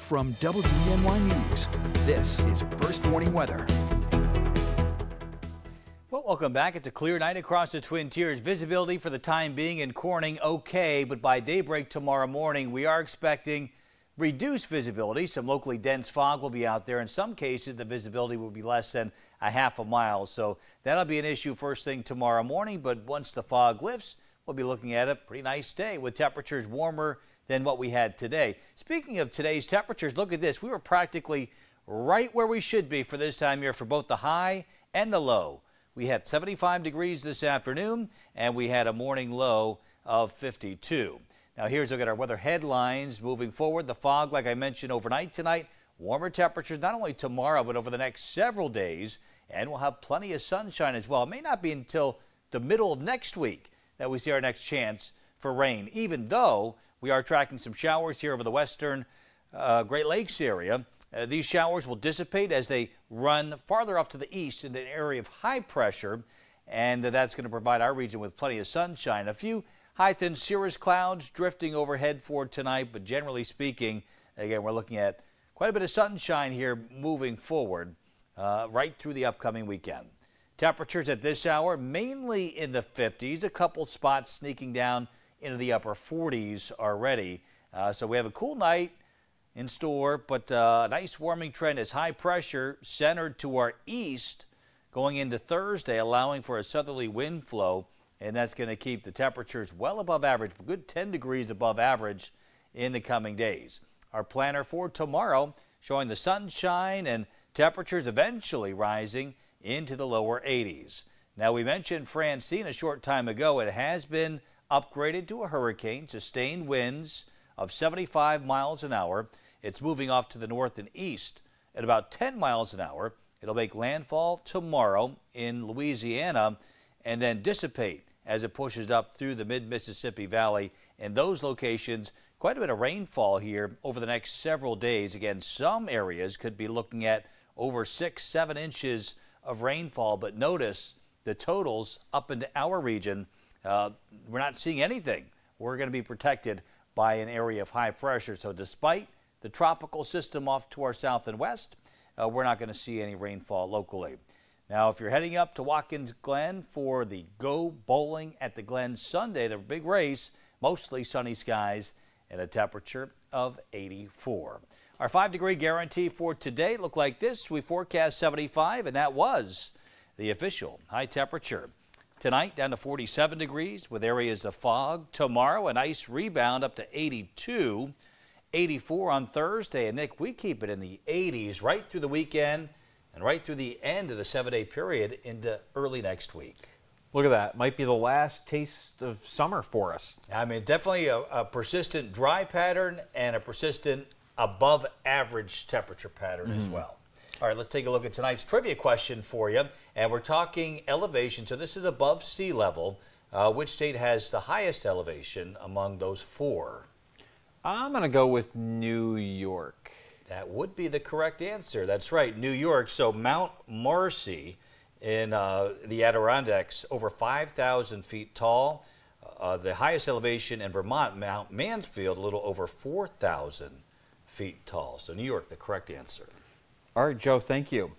From WENY News, this is First Warning Weather. Well, welcome back. It's a clear night across the Twin Tiers. Visibility for the time being in Corning okay, but by daybreak tomorrow morning, we are expecting reduced visibility. Some locally dense fog will be out there. In some cases, the visibility will be less than a half a mile. So that'll be an issue first thing tomorrow morning. But once the fog lifts, we'll be looking at a pretty nice day with temperatures warmer than what we had today. Speaking of today's temperatures, look at this. We were practically right where we should be for this time of year for both the high and the low. We had 75 degrees this afternoon, and we had a morning low of 52. Now here's a look at our weather headlines moving forward. The fog, like I mentioned, overnight tonight. Warmer temperatures not only tomorrow, but over the next several days. And we'll have plenty of sunshine as well. It may not be until the middle of next week that we see our next chance for rain, even though we are tracking some showers here over the western Great Lakes area. These showers will dissipate as they run farther off to the east in an area of high pressure, and that's going to provide our region with plenty of sunshine. A few high thin cirrus clouds drifting overhead for tonight, but generally speaking, again, we're looking at quite a bit of sunshine here moving forward right through the upcoming weekend. Temperatures at this hour mainly in the 50s, a couple spots sneaking down into the upper 40s already. So we have a cool night in store, but a nice warming trend as high pressure centered to our east going into Thursday, allowing for a southerly wind flow, and that's going to keep the temperatures well above average, a good 10 degrees above average in the coming days. Our planner for tomorrow showing the sunshine and temperatures eventually rising into the lower 80s. Now, we mentioned Francine a short time ago. It has been upgraded to a hurricane, sustained winds of 75 miles an hour. It's moving off to the north and east at about 10 miles an hour. It'll make landfall tomorrow in Louisiana and then dissipate as it pushes up through the mid-Mississippi Valley. In those locations, quite a bit of rainfall here over the next several days. Again, some areas could be looking at over 6-7 inches of rainfall, but notice the totals up into our region. We're not seeing anything. We're going to be protected by an area of high pressure. So despite the tropical system off to our south and west, we're not going to see any rainfall locally. Now, if you're heading up to Watkins Glen for the Go Bowling at the Glen Sunday, the big race, mostly sunny skies and a temperature of 84. Our 5-degree guarantee for today looked like this. We forecast 75, and that was the official high temperature. Tonight down to 47 degrees with areas of fog. Tomorrow a nice rebound up to 82, 84 on Thursday. And Nick, we keep it in the 80s right through the weekend and right through the end of the 7-day period into early next week. Look at that. Might be the last taste of summer for us. I mean, definitely a persistent dry pattern and a persistent above average temperature pattern as well. All right, let's take a look at tonight's trivia question for you. And we're talking elevation. So this is above sea level. Which state has the highest elevation among those four? I'm going to go with New York. That would be the correct answer. That's right, New York. So Mount Marcy in the Adirondacks, over 5,000 feet tall. The highest elevation in Vermont, Mount Mansfield, a little over 4,000 feet tall. So New York, the correct answer. All right, Joe, thank you.